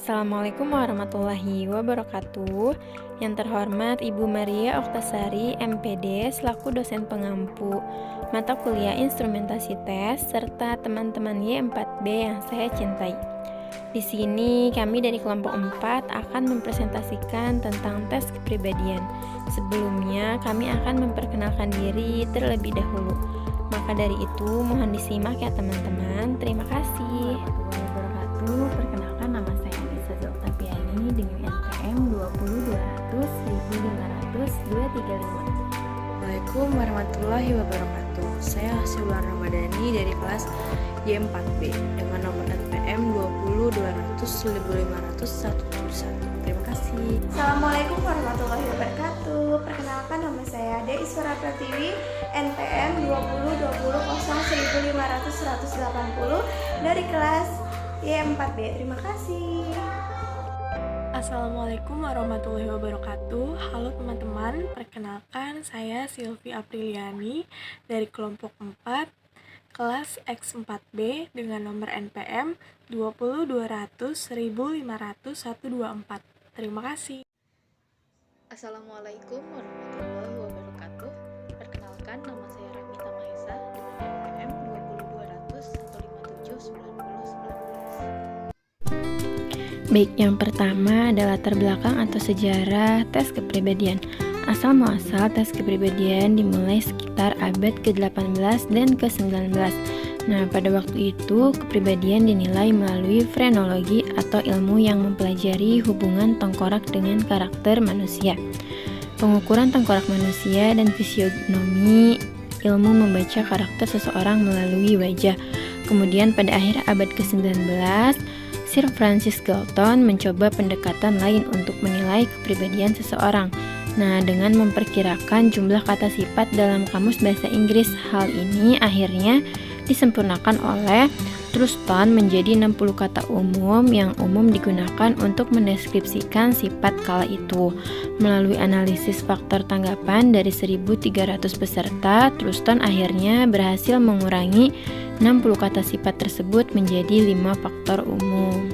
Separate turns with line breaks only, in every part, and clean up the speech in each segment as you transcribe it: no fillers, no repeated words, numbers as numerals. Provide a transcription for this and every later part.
Assalamualaikum warahmatullahi wabarakatuh. Yang terhormat Ibu Maria Oktasari, MPD, selaku dosen pengampu mata kuliah instrumentasi tes, serta teman-teman Y4B yang saya cintai. Di sini kami dari kelompok 4 akan mempresentasikan tentang tes kepribadian. Sebelumnya kami akan memperkenalkan diri terlebih dahulu. Maka dari itu mohon disimak ya teman-teman. Terima kasih.
Perkenalkan, nama saya Anissa Oktaviani dengan NPM 20200 1500 235.
Assalamualaikum warahmatullahi wabarakatuh. Saya Hasibulan Ramadhani dari kelas Y4B dengan nomor NPM 20200 1500 171. Terima kasih.
Assalamualaikum warahmatullahi wabarakatuh. Perkenalkan, nama saya Ade Iswara Pratiwi, NPM 2020 1500 180 dari kelas Y4B. Terima kasih.
Assalamualaikum warahmatullahi wabarakatuh. Halo teman-teman, perkenalkan saya Silvi Apriliani dari kelompok 4 kelas X4B dengan nomor NPM 20200 1500 124. Terima kasih.
Assalamualaikum warahmatullahi wabarakatuh. Perkenalkan, nama saya Ramita Mahesa dengan NPM 20200 157 90 19.
Baik, yang pertama adalah latar belakang atau sejarah tes kepribadian. Asal muasal tes kepribadian dimulai sekitar abad ke-18 dan ke-19. Nah, pada waktu itu kepribadian dinilai melalui frenologi atau ilmu yang mempelajari hubungan tengkorak dengan karakter manusia. Pengukuran tengkorak manusia dan fisionomi, ilmu membaca karakter seseorang melalui wajah. Kemudian pada akhir abad ke-19, Sir Francis Galton mencoba pendekatan lain untuk menilai kepribadian seseorang. Nah, dengan memperkirakan jumlah kata sifat dalam kamus bahasa Inggris, hal ini akhirnya disempurnakan oleh Truston menjadi 60 kata umum yang umum digunakan untuk mendeskripsikan sifat kala itu. Melalui analisis faktor tanggapan dari 1.300 peserta, Truston akhirnya berhasil mengurangi 60 kata sifat tersebut menjadi 5 faktor umum.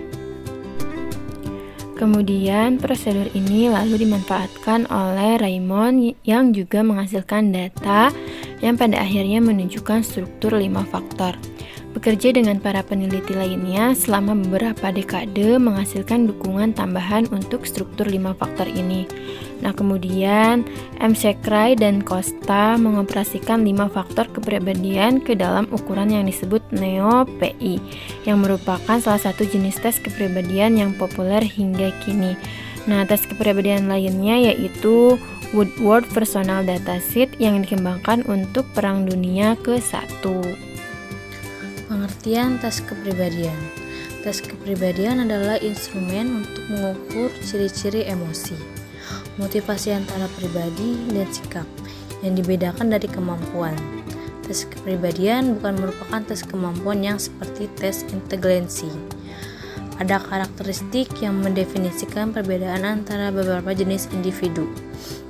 Kemudian prosedur ini lalu dimanfaatkan oleh Raymond yang juga menghasilkan data yang pada akhirnya menunjukkan struktur 5 faktor. Bekerja dengan para peneliti lainnya selama beberapa dekade menghasilkan dukungan tambahan untuk struktur 5 faktor ini. Nah, kemudian McCray dan Costa mengoperasikan 5 faktor kepribadian ke dalam ukuran yang disebut NEO-PI, yang merupakan salah satu jenis tes kepribadian yang populer hingga kini. Nah, tes kepribadian lainnya yaitu Woodward Personal Dataset yang dikembangkan untuk Perang Dunia ke-1.
Pengertian tes kepribadian. Tes kepribadian adalah instrumen untuk mengukur ciri-ciri emosi, motivasi antara pribadi dan sikap yang dibedakan dari kemampuan. Tes kepribadian bukan merupakan tes kemampuan yang seperti tes inteligensi. Ada karakteristik yang mendefinisikan perbedaan antara beberapa jenis individu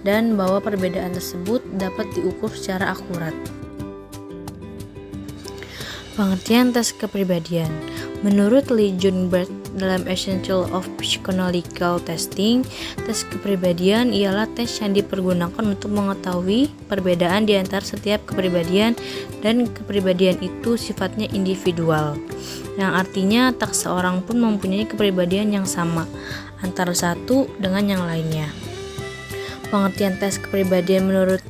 dan bahwa perbedaan tersebut dapat diukur secara akurat. Pengertian tes kepribadian. Menurut Lee Junberg dalam Essential of Psychoanalytical Testing, tes kepribadian ialah tes yang dipergunakan untuk mengetahui perbedaan di antara setiap kepribadian, dan kepribadian itu sifatnya individual, yang artinya tak seorang pun mempunyai kepribadian yang sama antara satu dengan yang lainnya. Pengertian tes kepribadian menurut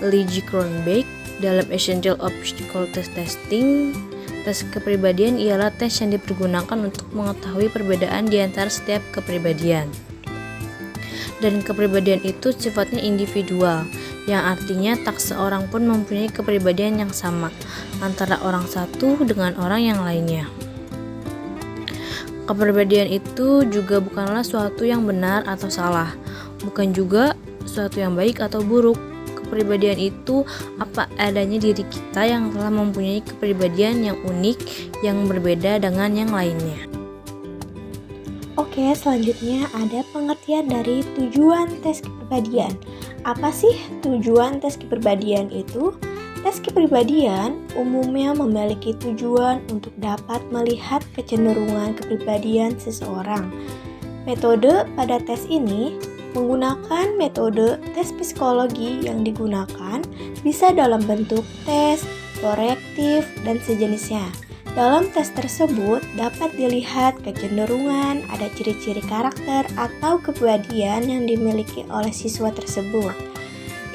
Lee G. Cronbach dalam Essential of Psychoanalytical Testing, tes kepribadian ialah tes yang dipergunakan untuk mengetahui perbedaan di antara setiap kepribadian. Dan kepribadian itu sifatnya individual, yang artinya tak seorang pun mempunyai kepribadian yang sama antara orang satu dengan orang yang lainnya. Kepribadian itu juga bukanlah suatu yang benar atau salah, bukan juga suatu yang baik atau buruk. Kepribadian itu apa adanya diri kita yang telah mempunyai kepribadian yang unik, yang berbeda dengan yang lainnya.
Oke, selanjutnya ada pengertian dari tujuan tes kepribadian. Apa sih tujuan tes kepribadian itu? Tes kepribadian umumnya memiliki tujuan untuk dapat melihat kecenderungan kepribadian seseorang. Metode pada tes ini menggunakan metode tes psikologi yang digunakan bisa dalam bentuk tes, korektif, dan sejenisnya. Dalam tes tersebut dapat dilihat kecenderungan, ada ciri-ciri karakter atau kepribadian yang dimiliki oleh siswa tersebut.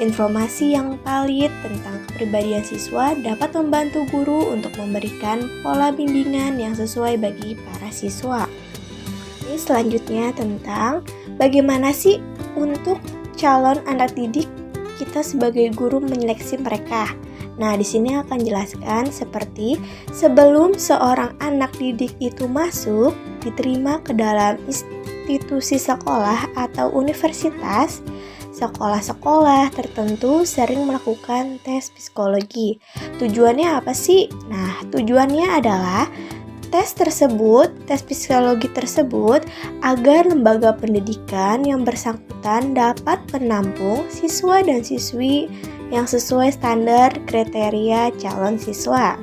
Informasi yang valid tentang kepribadian siswa dapat membantu guru untuk memberikan pola bimbingan yang sesuai bagi para siswa. Ini selanjutnya tentang bagaimana sih untuk calon anak didik kita sebagai guru menyeleksi mereka. Nah, di sini akan jelaskan seperti sebelum seorang anak didik itu masuk diterima ke dalam institusi sekolah atau universitas, sekolah-sekolah tertentu sering melakukan tes psikologi. Tujuannya apa sih? Nah, tujuannya adalah tes psikologi tersebut agar lembaga pendidikan yang bersangkutan dapat menampung siswa dan siswi yang sesuai standar kriteria calon siswa.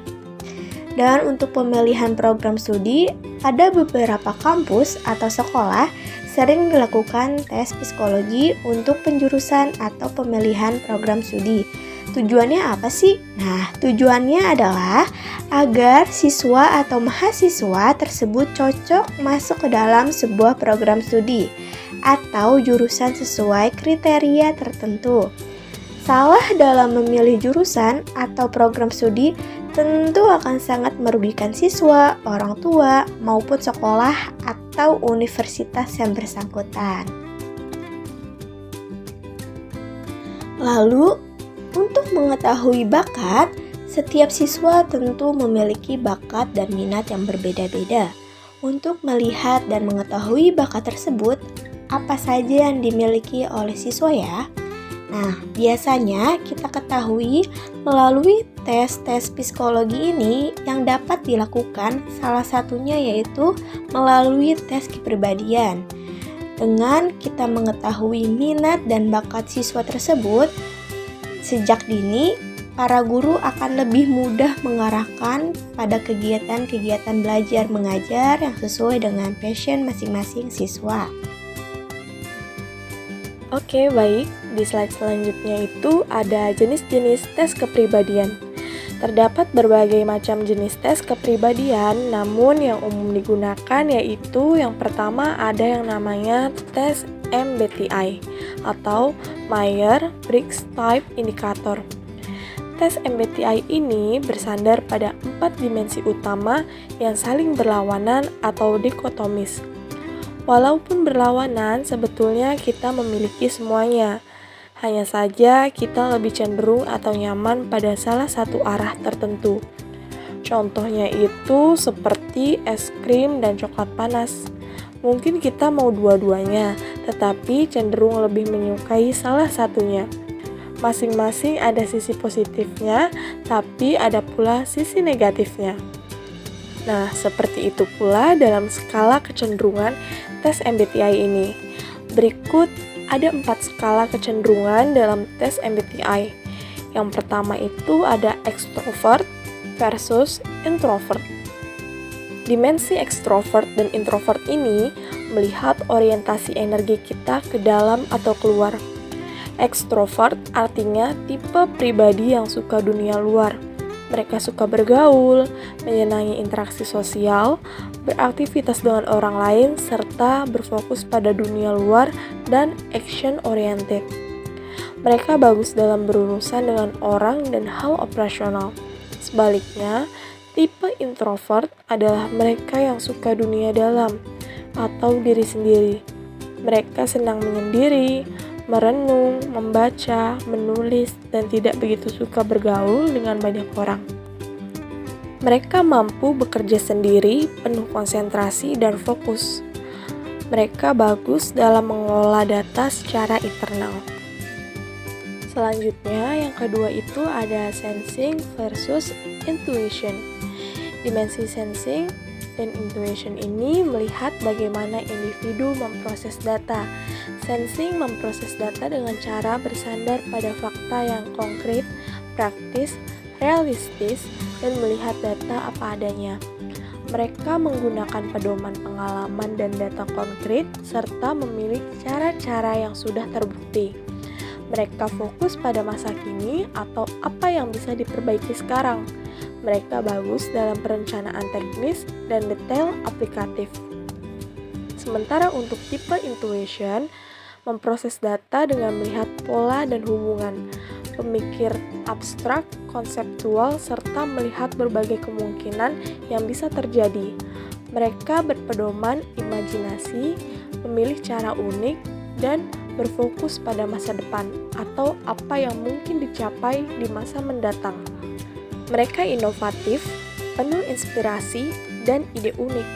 Dan untuk pemilihan program studi, ada beberapa kampus atau sekolah sering dilakukan tes psikologi untuk penjurusan atau pemilihan program studi. Tujuannya apa sih? Nah, tujuannya adalah agar siswa atau mahasiswa tersebut cocok masuk ke dalam sebuah program studi atau jurusan sesuai kriteria tertentu. Salah dalam memilih jurusan atau program studi tentu akan sangat merugikan siswa, orang tua, maupun sekolah atau universitas yang bersangkutan. Lalu, untuk mengetahui bakat, setiap siswa tentu memiliki bakat dan minat yang berbeda-beda. Untuk melihat dan mengetahui bakat tersebut, apa saja yang dimiliki oleh siswa ya? Nah, biasanya kita ketahui melalui tes psikologi ini yang dapat dilakukan salah satunya yaitu melalui tes kepribadian. Dengan kita mengetahui minat dan bakat siswa tersebut, sejak dini, para guru akan lebih mudah mengarahkan pada kegiatan-kegiatan belajar mengajar yang sesuai dengan passion masing-masing siswa.
Oke, baik. Di slide selanjutnya itu ada jenis-jenis tes kepribadian. Terdapat berbagai macam jenis tes kepribadian, namun yang umum digunakan yaitu yang pertama ada yang namanya tes MBTI atau Myers-Briggs Type Indicator. Tes MBTI ini bersandar pada 4 dimensi utama yang saling berlawanan atau dikotomis. Walaupun berlawanan, sebetulnya kita memiliki semuanya. Hanya saja kita lebih cenderung atau nyaman pada salah satu arah tertentu. Contohnya itu seperti es krim dan coklat panas. Mungkin kita mau dua-duanya, tetapi cenderung lebih menyukai salah satunya. Masing-masing ada sisi positifnya, tapi ada pula sisi negatifnya. Nah, seperti itu pula dalam skala kecenderungan tes MBTI ini. Berikut ada 4 skala kecenderungan dalam tes MBTI. Yang pertama itu ada extrovert versus introvert. Dimensi extrovert dan introvert ini melihat orientasi energi kita ke dalam atau keluar. Extrovert artinya tipe pribadi yang suka dunia luar. Mereka suka bergaul, menyenangi interaksi sosial, beraktivitas dengan orang lain, serta berfokus pada dunia luar dan action-oriented. Mereka bagus dalam berurusan dengan orang dan hal operasional. Sebaliknya, tipe introvert adalah mereka yang suka dunia dalam atau diri sendiri. Mereka senang menyendiri, merenung, membaca, menulis, dan tidak begitu suka bergaul dengan banyak orang. Mereka mampu bekerja sendiri, penuh konsentrasi dan fokus. Mereka bagus dalam mengelola data secara internal. Selanjutnya, yang kedua itu ada sensing versus intuition. Dimensi sensing dan intuition ini melihat bagaimana individu memproses data. Sensing memproses data dengan cara bersandar pada fakta yang konkret, praktis, realistis, dan melihat data apa adanya. Mereka menggunakan pedoman pengalaman dan data konkret serta memilih cara-cara yang sudah terbukti. Mereka fokus pada masa kini atau apa yang bisa diperbaiki sekarang. Mereka bagus dalam perencanaan teknis dan detail aplikatif. Sementara untuk tipe intuition, memproses data dengan melihat pola dan hubungan, pemikir abstrak, konseptual, serta melihat berbagai kemungkinan yang bisa terjadi. Mereka berpedoman imajinasi, memilih cara unik, dan berfokus pada masa depan atau apa yang mungkin dicapai di masa mendatang. Mereka inovatif, penuh inspirasi, dan ide unik.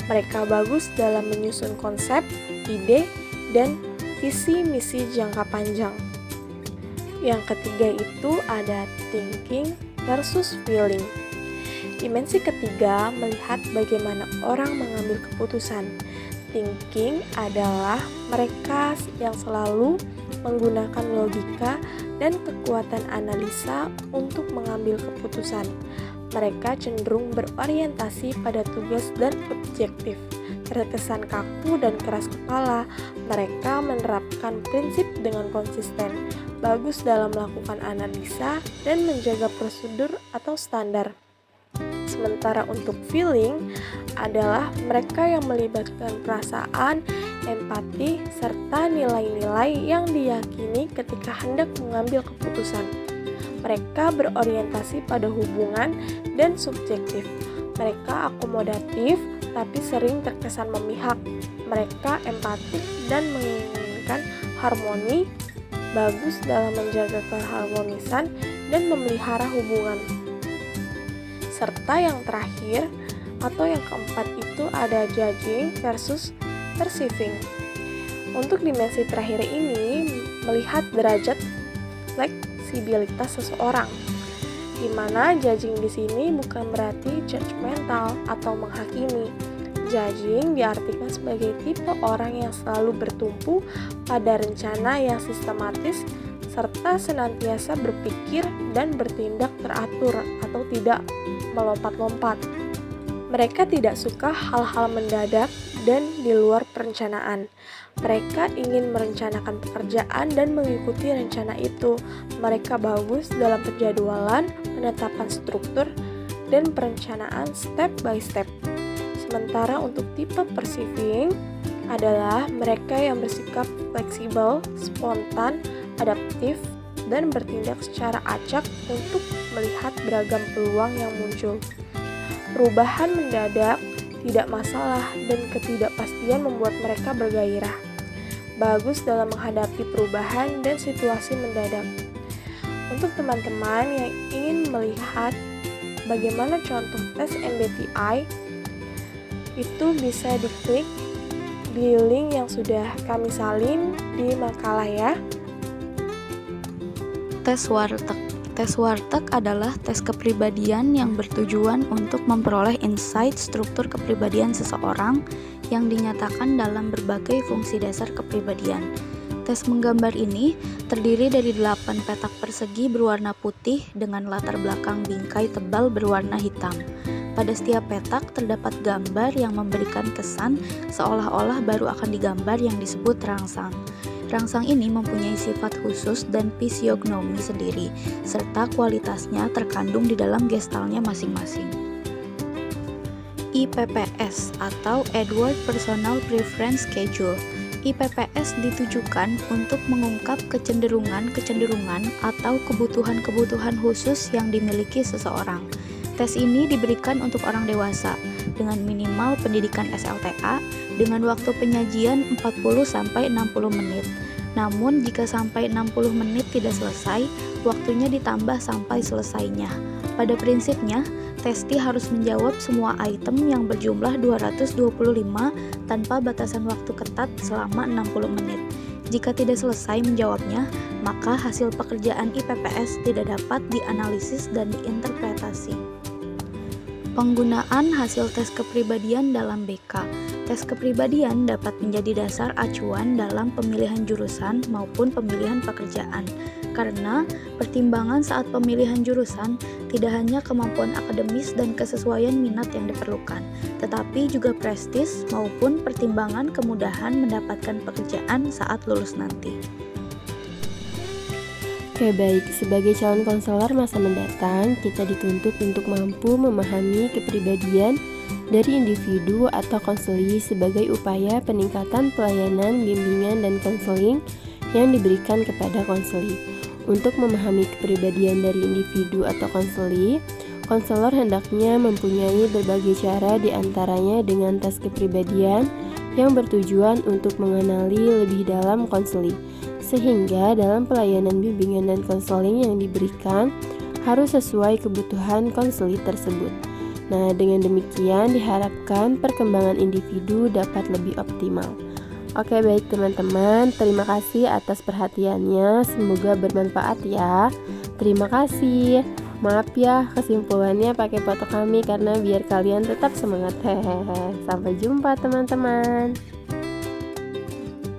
Mereka bagus dalam menyusun konsep, ide, dan visi misi jangka panjang. Yang ketiga itu ada thinking versus feeling. Dimensi ketiga melihat bagaimana orang mengambil keputusan. Thinking adalah mereka yang selalu menggunakan logika dan kekuatan analisa untuk mengambil keputusan. Mereka cenderung berorientasi pada tugas dan objektif. Terkesan kaku dan keras kepala, mereka menerapkan prinsip dengan konsisten, bagus dalam melakukan analisa dan menjaga prosedur atau standar. Sementara untuk feeling adalah mereka yang melibatkan perasaan, empati, serta nilai-nilai yang diyakini ketika hendak mengambil keputusan. Mereka berorientasi pada hubungan dan subjektif. Mereka akomodatif, tapi sering terkesan memihak. Mereka empatik dan menginginkan harmoni, bagus dalam menjaga keharmonisan dan memelihara hubungan. Serta yang terakhir atau yang keempat itu ada judging versus perceiving. Untuk dimensi terakhir ini melihat derajat fleksibilitas seseorang, di mana judging di sini bukan berarti judgmental atau menghakimi. Judging diartikan sebagai tipe orang yang selalu bertumpu pada rencana yang sistematis serta senantiasa berpikir dan bertindak teratur atau tidak melompat-lompat. Mereka tidak suka hal-hal mendadak dan di luar perencanaan. Mereka ingin merencanakan pekerjaan dan mengikuti rencana itu. Mereka bagus dalam penjadwalan, penetapan struktur, dan perencanaan step by step. Sementara untuk tipe perceiving adalah mereka yang bersikap fleksibel, spontan, adaptif, dan bertindak secara acak untuk melihat beragam peluang yang muncul. Perubahan mendadak tidak masalah dan ketidakpastian membuat mereka bergairah. Bagus dalam menghadapi perubahan dan situasi mendadak. Untuk teman-teman yang ingin melihat bagaimana contoh tes MBTI, itu bisa diklik di link yang sudah kami salin di makalah ya.
Tes Warteg. Tes Warteg adalah tes kepribadian yang bertujuan untuk memperoleh insight struktur kepribadian seseorang yang dinyatakan dalam berbagai fungsi dasar kepribadian. Tes menggambar ini terdiri dari 8 petak persegi berwarna putih dengan latar belakang bingkai tebal berwarna hitam. Pada setiap petak terdapat gambar yang memberikan kesan seolah-olah baru akan digambar yang disebut rangsang. Rangsang ini mempunyai sifat khusus dan fisiognomi sendiri, serta kualitasnya terkandung di dalam gestalnya masing-masing. IPPS atau Edward Personal Preference Schedule. IPPS ditujukan untuk mengungkap kecenderungan-kecenderungan atau kebutuhan-kebutuhan khusus yang dimiliki seseorang. Tes ini diberikan untuk orang dewasa dengan minimal pendidikan SLTA dengan waktu penyajian 40-60 menit. Namun jika sampai 60 menit tidak selesai, waktunya ditambah sampai selesainya. Pada prinsipnya, testi harus menjawab semua item yang berjumlah 225 tanpa batasan waktu ketat selama 60 menit. Jika tidak selesai menjawabnya, maka hasil pekerjaan IPPS tidak dapat dianalisis dan diinterpretasi. Penggunaan hasil tes kepribadian dalam BK. Tes kepribadian dapat menjadi dasar acuan dalam pemilihan jurusan maupun pemilihan pekerjaan. Karena pertimbangan saat pemilihan jurusan tidak hanya kemampuan akademis dan kesesuaian minat yang diperlukan, tetapi juga prestis maupun pertimbangan kemudahan mendapatkan pekerjaan saat lulus nanti.
Oke baik, sebagai calon konselor masa mendatang, kita dituntut untuk mampu memahami kepribadian dari individu atau konseli sebagai upaya peningkatan pelayanan, bimbingan, dan konseling yang diberikan kepada konseli. Untuk memahami kepribadian dari individu atau konseli, konselor hendaknya mempunyai berbagai cara, diantaranya dengan tes kepribadian yang bertujuan untuk mengenali lebih dalam konseli, sehingga dalam pelayanan bimbingan dan konseling yang diberikan harus sesuai kebutuhan konseli tersebut. Nah, dengan demikian diharapkan perkembangan individu dapat lebih optimal. Oke baik teman-teman, terima kasih atas perhatiannya, semoga bermanfaat ya. Terima kasih. Maaf ya kesimpulannya pakai foto kami karena biar kalian tetap semangat. Hehehe. Sampai jumpa teman-teman.